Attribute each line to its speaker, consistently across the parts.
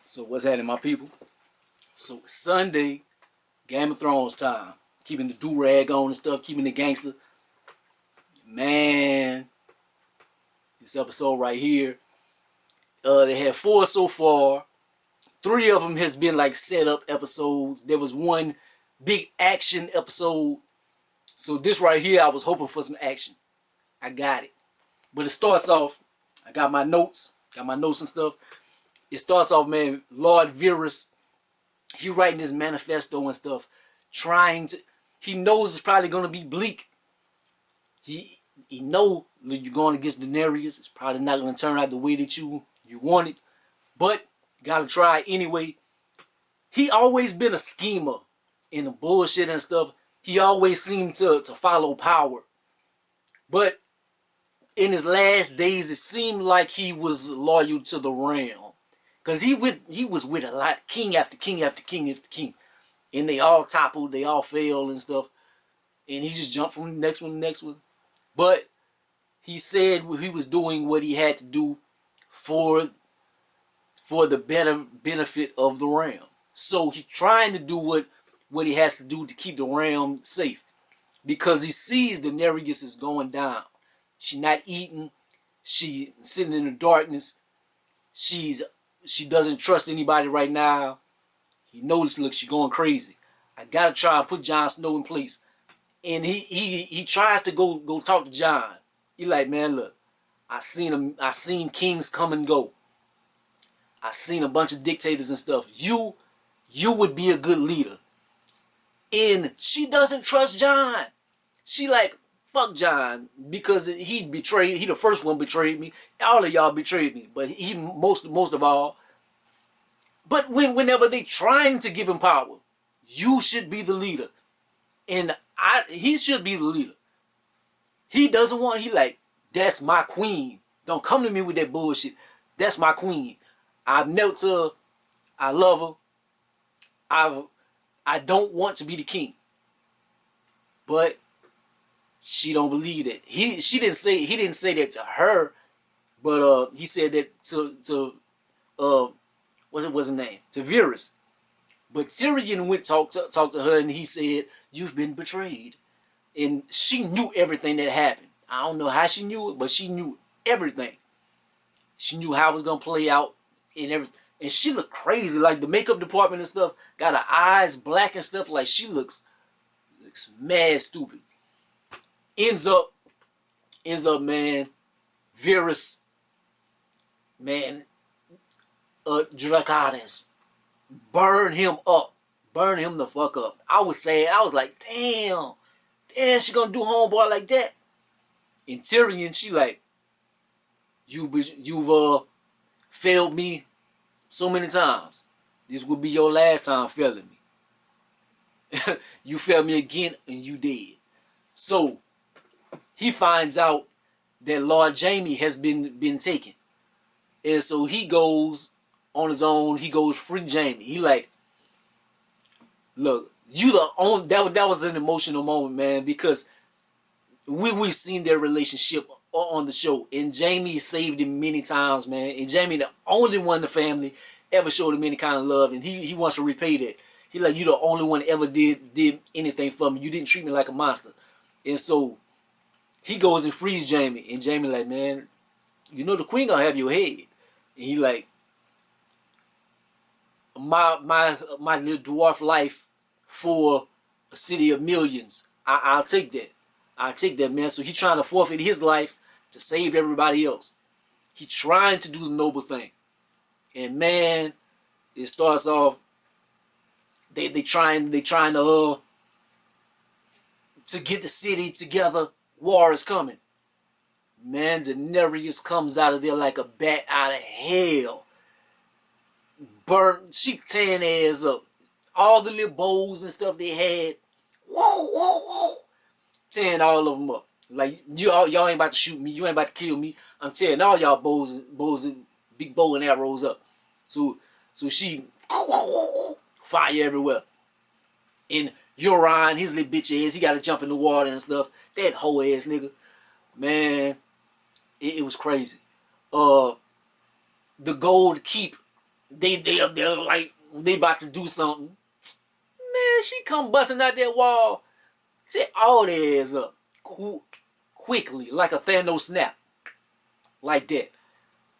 Speaker 1: So what's happening, my people? So it's Sunday, Game of Thrones time. Keeping the do-rag on and stuff, keeping the gangster. Man, this episode right here, they had 4 so far. 3 of them has been like setup episodes. There was one big action episode. So this right here, I was hoping for some action. I got it. But it starts off, I got my notes and stuff. It starts off, man, Lord Varys, he writing his manifesto and stuff, he knows it's probably going to be bleak. He know that you're going against Daenerys. It's probably not going to turn out the way that you want it. But, got to try anyway. He always been a schemer in the bullshit and stuff. He always seemed to follow power. But, in his last days, it seemed like he was loyal to the realm. Because he was with a lot, king after king after king after king. And they all toppled, they all failed and stuff. And he just jumped from the next one to the next one. But he said he was doing what he had to do for the better benefit of the realm. So he's trying to do what he has to do to keep the realm safe. Because he sees Daenerys is going down. She's not eating. She's sitting in the darkness. She doesn't trust anybody right now. He knows, look, she's going crazy. I gotta try and put Jon Snow in place. And he tries to go talk to Jon. He like, man, look, I seen kings come and go. I seen a bunch of dictators and stuff. You would be a good leader. And she doesn't trust Jon. She like, fuck Jon, because he the first one betrayed me. All of y'all betrayed me, but he most of all. But whenever they trying to give him power, you should be the leader. And he should be the leader. He doesn't want, he like, that's my queen. Don't come to me with that bullshit. That's my queen. I've knelt to her. I love her. I don't want to be the king. But she don't believe that. He didn't say that to her, but he said that to what's his name? To Varys. But Tyrion went talked to her and he said, "You've been betrayed." And she knew everything that happened. I don't know how she knew it, but she knew everything. She knew how it was gonna play out and everything. And she looked crazy, like the makeup department and stuff got her eyes black and stuff. Like she looks mad stupid. Ends up, man, Varys, man, Dracarys, burn him up. Burn him the fuck up. I was like, damn, she gonna do homeboy like that. And Tyrion, she like, you've failed me so many times. This will be your last time failing me. You failed me again and you dead. So, he finds out that Lord Jaime has been taken. And so he goes on his own. He goes free Jaime. He like, look, you the only, that was an emotional moment, man, because we've seen their relationship on the show. And Jaime saved him many times, man. And Jaime, the only one in the family, ever showed him any kind of love. And he wants to repay that. He like, you the only one ever did anything for me. You didn't treat me like a monster. And so he goes and frees Jaime. And Jaime like, man, you know the queen gonna have your head. And he like, my little dwarf life for a city of millions. I'll take that. I'll take that, man. So he trying to forfeit his life to save everybody else. He trying to do the noble thing. And man, it starts off, they trying to get the city together. War is coming. Man, Daenerys comes out of there like a bat out of hell. She tearing ass up. All the little bows and stuff they had. Whoa. Tearing all of them up. Like, y'all ain't about to shoot me. You ain't about to kill me. I'm tearing all y'all bows and big bow and arrows up. So she fire everywhere. And Euron, his little bitch ass, he got to jump in the water and stuff. That whole ass nigga. Man, it was crazy. The gold keep They up there like they about to do something. Man, she come busting out that wall. Set all their ass up quickly, like a Thanos snap, like that.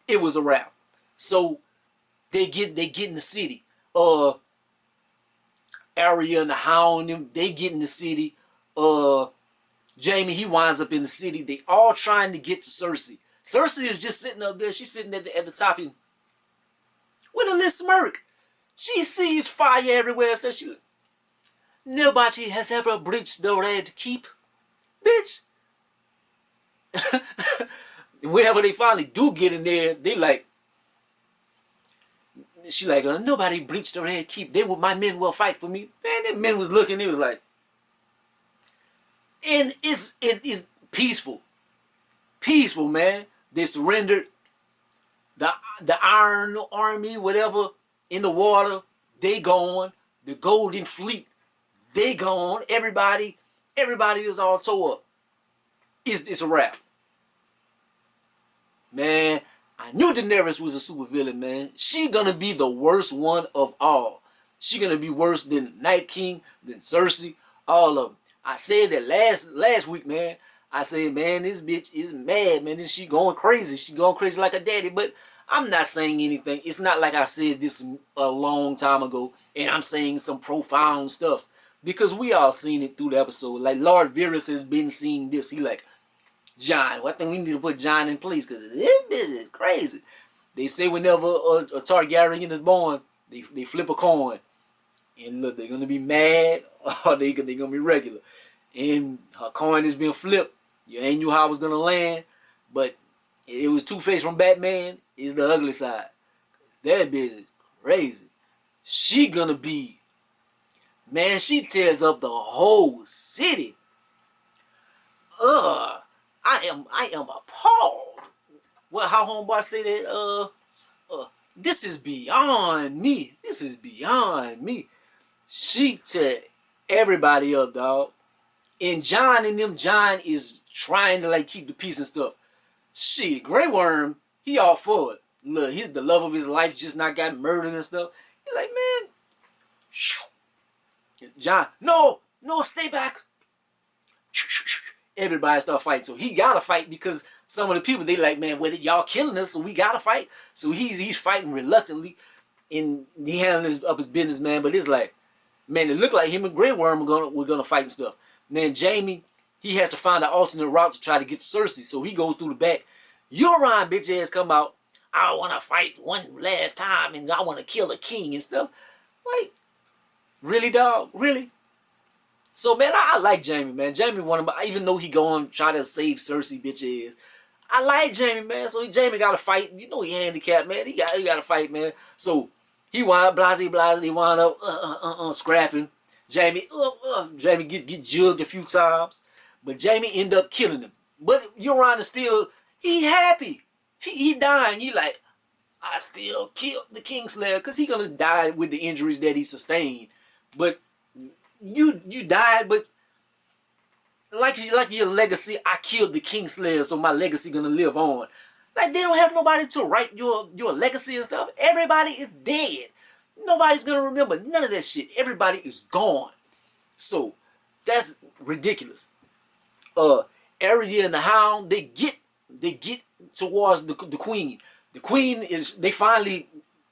Speaker 1: It was a wrap. So they get in the city. Arya and the Hound, them, they get in the city. Jaime, he winds up in the city. They all trying to get to Cersei. Cersei is just sitting up there. She's sitting at the top with a little smirk. She sees fire everywhere. So she, nobody has ever breached the Red Keep, bitch. Whenever they finally do get in there, they like, she like, nobody breached the Red Keep. My men will fight for me. Man, them men was looking. They was like, and it is peaceful, peaceful, man. They surrendered. The Iron Army, whatever, in the water, they gone. The Golden Fleet, they gone. Everybody is all tore up. It's a wrap. Man, I knew Daenerys was a super villain, man. She gonna be the worst one of all. She gonna be worse than Night King, than Cersei, all of them. I said that last week, man. I said, man, this bitch is mad, man. She going crazy. She going crazy like a daddy. But I'm not saying anything. It's not like I said this a long time ago, and I'm saying some profound stuff. Because we all seen it through the episode. Like, Lord Varys has been seeing this. He like, Jon, well, I think we need to put Jon in place because this bitch is crazy. They say whenever a Targaryen is born, they flip a coin. And look, they're going to be mad or they're going to be regular. And her coin has been flipped. You ain't knew how it was going to land. But it was Two-Face from Batman. It's the ugly side. That bitch is crazy. She going to be, man, she tears up the whole city. I am appalled. Well, how homeboy say that? This is beyond me. This is beyond me. She tear everybody up, dog. And Jon is trying to like keep the peace and stuff. Shit, Grey Worm, he all for it. Look, he's the love of his life, just not got murdered and stuff. He's like, man, Jon, no, stay back. Everybody start fighting. So he gotta fight because some of the people, they like, man, y'all killing us, so we gotta fight. So he's fighting reluctantly, and he handling up his business, man. But it's like, man, it looked like him and Grey Worm were gonna fight and stuff. And then Jaime, he has to find an alternate route to try to get to Cersei. So he goes through the back. Euron, bitch ass, come out. I want to fight one last time, and I want to kill the king and stuff. Like, really, dog? Really? So, man, I like Jaime, man. Jaime, even though he going try to save Cersei, bitch ass, I like Jaime, man. So Jaime got to fight. You know he handicapped, man. He got to fight, man. So he wound up blase. He wound up scrapping. Jaime get jugged a few times, but Jaime end up killing him. But Euron is still, he happy. He dying. He like, I still killed the Kingslayer, because he gonna die with the injuries that he sustained. But you died, but like your legacy, I killed the Kingslayer, so my legacy gonna live on. Like, they don't have nobody to write your legacy and stuff. Everybody is dead. Nobody's gonna remember none of that shit. Everybody is gone. So that's ridiculous. Arya and the Hound, they get towards the queen. The queen is, they finally,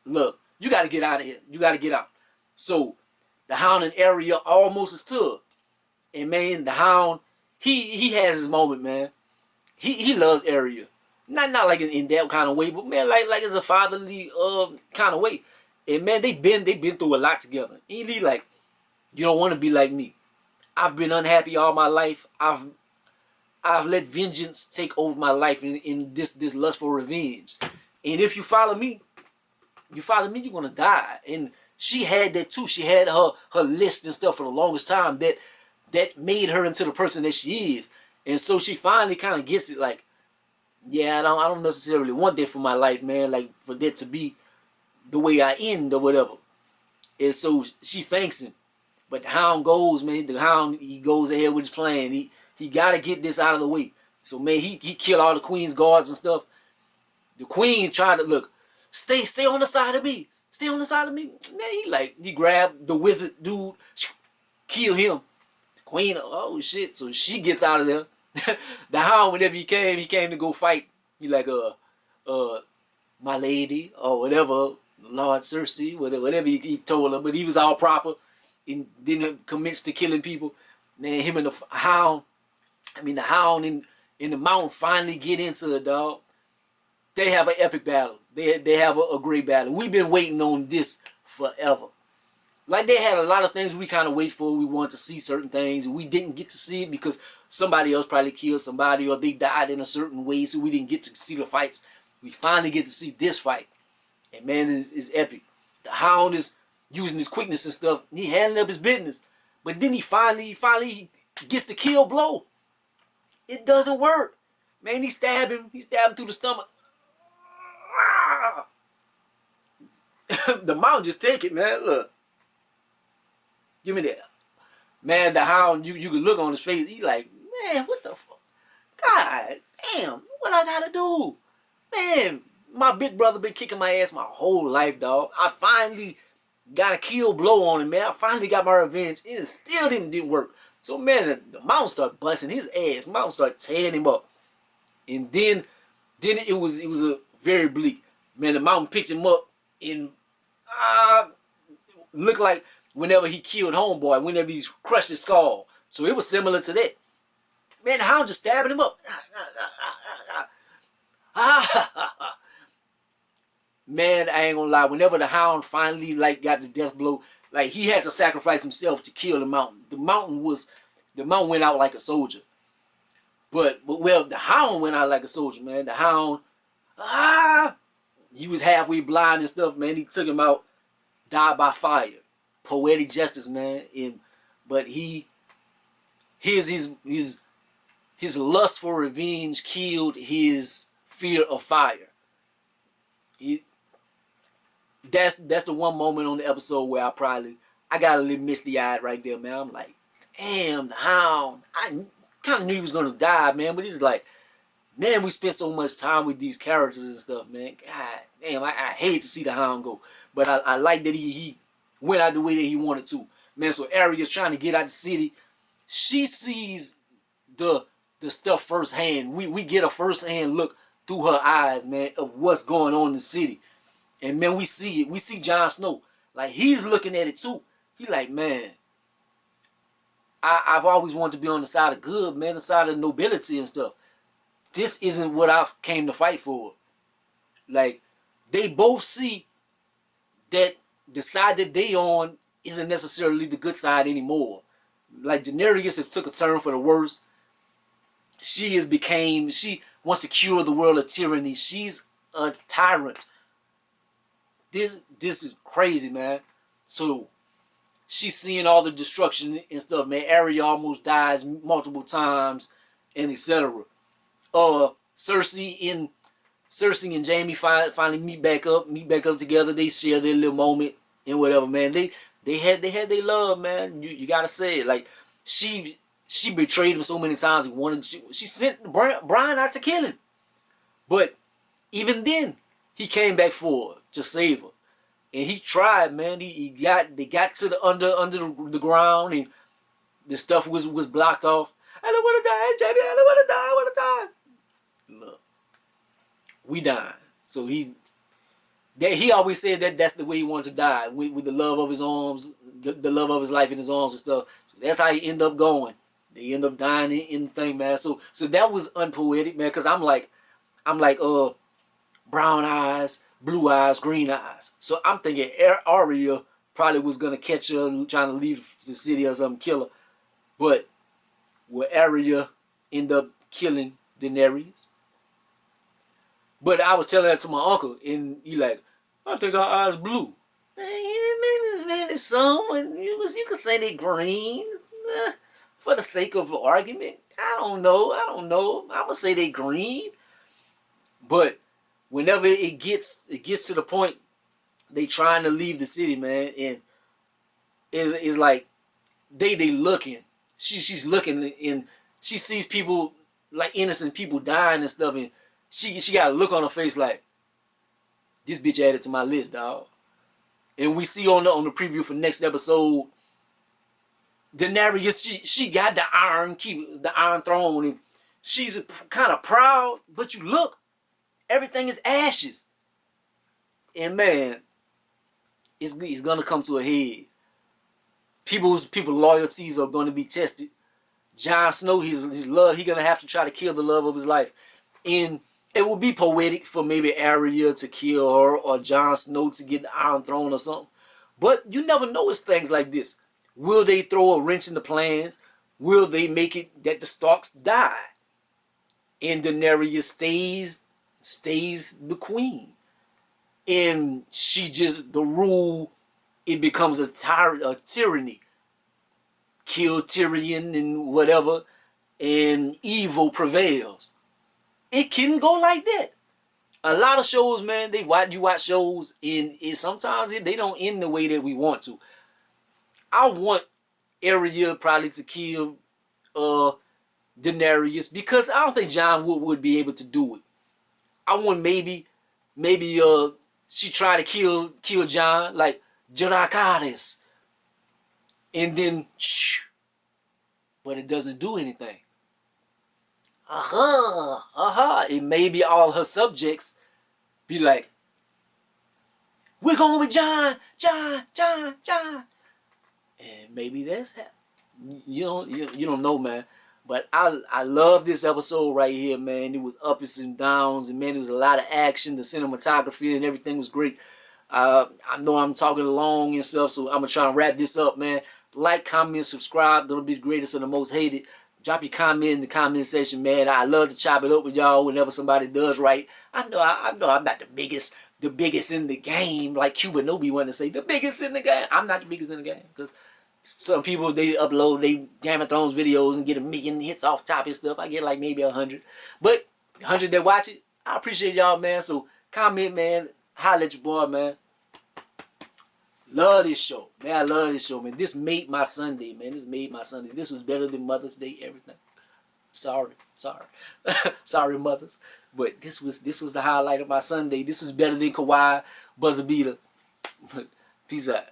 Speaker 1: look, you got to get out of here. You got to get out. So the Hound and Arya almost is to her. And man, the Hound, he has his moment, man. He loves Arya. Not like in that kind of way, but man, like it's a fatherly kind of way. And man, they've been through a lot together. And he like, you don't want to be like me. I've been unhappy all my life. I've let vengeance take over my life in this lust for revenge. And if you follow me, you're gonna die. And she had that too. She had her list and stuff for the longest time that made her into the person that she is. And so she finally kind of gets it, like, yeah, I don't necessarily want that for my life, man. Like, for that to be the way I end or whatever. And so she thanks him. But the Hound goes, man. The Hound, he goes ahead with his plan. He got to get this out of the way. So, man, he killed all the Queen's guards and stuff. The Queen tried to, look, stay on the side of me. stay on the side of me. Man, he grabbed the wizard dude, kill him. The queen, oh shit. So she gets out of there. The Hound, whenever he came to go fight. He like, my lady, or whatever, Lord Cersei, whatever he told her. But he was all proper and didn't commit to killing people. Man, him and the Hound, the Hound in the mountain finally get into it, dog. They have an epic battle. They have a great battle. We've been waiting on this forever. Like, they had a lot of things we kind of wait for. We wanted to see certain things, and we didn't get to see it because somebody else probably killed somebody or they died in a certain way, so we didn't get to see the fights. We finally get to see this fight. And man, it's epic. The Hound is using his quickness and stuff. And he handling up his business. But then he finally gets the kill blow. It doesn't work. Man, he stabbed him. He stabbed him through the stomach. The Mountain just take it, man. Look. Give me that. Man, the Hound, you can look on his face. He like, man, what the fuck? God damn, what I gotta do? Man, my big brother been kicking my ass my whole life, dog. I finally got a kill blow on him, man. I finally got my revenge. It still didn't work. So, man, the Mountain started busting his ass. Mountain started tearing him up. And then it was a very bleak. Man, the Mountain picked him up and looked like whenever he killed Homeboy, whenever he crushed his skull. So it was similar to that. Man, the Hound just stabbing him up. Man, I ain't gonna lie. Whenever the Hound finally got the death blow, he had to sacrifice himself to kill the Mountain. The Mountain went out like a soldier. But well, the Hound went out like a soldier, man. The Hound, he was halfway blind and stuff, man. He took him out, died by fire. Poetic justice, man. But his lust for revenge killed his fear of fire. That's the one moment on the episode where I got a little misty-eyed right there, man. I'm like, damn, the Hound. I kind of knew he was gonna die, man. But it's like, man, we spent so much time with these characters and stuff, man. God damn, I hate to see the Hound go. But I like that he went out the way that he wanted to. Man, so Arya's trying to get out the city. She sees the stuff firsthand. We get a firsthand look through her eyes, man, of what's going on in the city. And man, we see it. We see Jon Snow. Like, he's looking at it too. He like, man, I've always wanted to be on the side of good, man, the side of nobility and stuff. This isn't what I came to fight for. Like, they both see that the side that they on isn't necessarily the good side anymore. Like, Daenerys has took a turn for the worse. She wants to cure the world of tyranny. She's a tyrant. This is crazy, man. So she's seeing all the destruction and stuff, man. Arya almost dies multiple times, and etc. Cersei and Jaime finally meet back up together. They share their little moment and whatever, man. They had their love, man. You gotta say it. Like, she betrayed him so many times. She sent Brian out to kill him, but even then he came back for her to save her, and he tried, man. They got to the under the ground, and the stuff was blocked off. I don't want to die, Jamie. I don't want to die. I want to die. Look, we dying. So he always said that's the way he wanted to die, with the love of his arms, the love of his life in his arms and stuff. So that's how he end up going. They end up dying in the thing, man. So that was unpoetic, man. Cause I'm like, brown eyes, blue eyes, green eyes. So I'm thinking Arya probably was gonna catch her trying to leave the city or something, kill her. But will Arya end up killing Daenerys? But I was telling that to my uncle, and he like, I think her eyes blue. Maybe some. You could say they green for the sake of argument. I don't know. I'm gonna say they green. But whenever it gets to the point they trying to leave the city, man, and it's like they looking. She's looking, and she sees people, like innocent people dying and stuff, and she got a look on her face like, this bitch added to my list, dog. And we see on the preview for next episode, Daenerys, she got the Iron Throne, and she's kind of proud. But you look, everything is ashes. And man, it's gonna come to a head. People's loyalties are gonna be tested. Jon Snow, his love, he's gonna have to try to kill the love of his life. And it would be poetic for maybe Arya to kill her or Jon Snow to get the Iron Throne or something. But you never know it's things like this. Will they throw a wrench in the plans? Will they make it that the Starks die? And Daenerys stays the queen. And she just, the rule, it becomes a tyranny. Kill Tyrion and whatever, and evil prevails. It can go like that. A lot of shows, man, you watch shows, and sometimes they don't end the way that we want to. I want Arya probably to kill Daenerys, because I don't think Jon would be able to do it. I want maybe she try to kill Jon, like Dracarys, and then but it doesn't do anything. And maybe all her subjects be like, we're going with Jon. And maybe that's you don't know, man. But I love this episode right here, man. It was ups and downs, and man, there was a lot of action. The cinematography and everything was great. I know I'm talking long and stuff, so I'm gonna try and wrap this up, man. Like, comment, subscribe. Don't be the greatest or the most hated. Drop your comment in the comment section, man. I love to chop it up with y'all whenever somebody does right. I know I'm not the biggest in the game, like Qyburn be wanting to say, the biggest in the game. I'm not the biggest in the game, because some people, they upload they Game of Thrones videos and get 1 million hits off top and stuff. I get like maybe 100. But 100 that watch it, I appreciate y'all, man. So comment, man. Holla at your boy, man. Love this show, man. I love this show, man. This made my Sunday, man. This made my Sunday. This was better than Mother's Day, everything. Sorry. Sorry, mothers. But this was the highlight of my Sunday. This was better than Kawhi buzzer beater. Peace out.